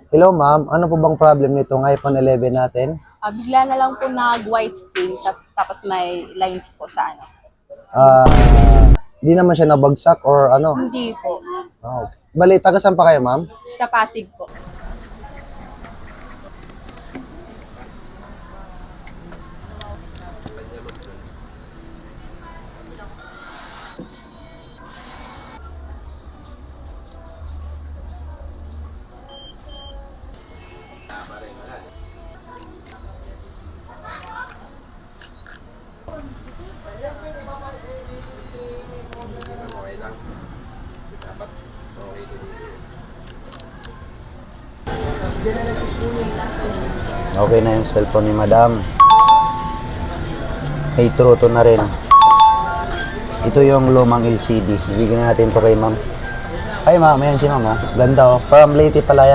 Hello ma'am, ano po bang problem nitong iPhone 11 natin? Bigla na lang po nag-white stain, tapos may lines po sa ano. Di naman siya nabagsak or ano? Hindi po. Oh. Bali, taga saan pa kayo ma'am? Sa Pasig po. Okay na yung cellphone ni madam. May truto na rin. Ito yung lumang LCD. Ibigyan natin to kay ma'am. Ay ma'am, ayan si ma'am. Oh. Ganda oh. From Leyte Palaya.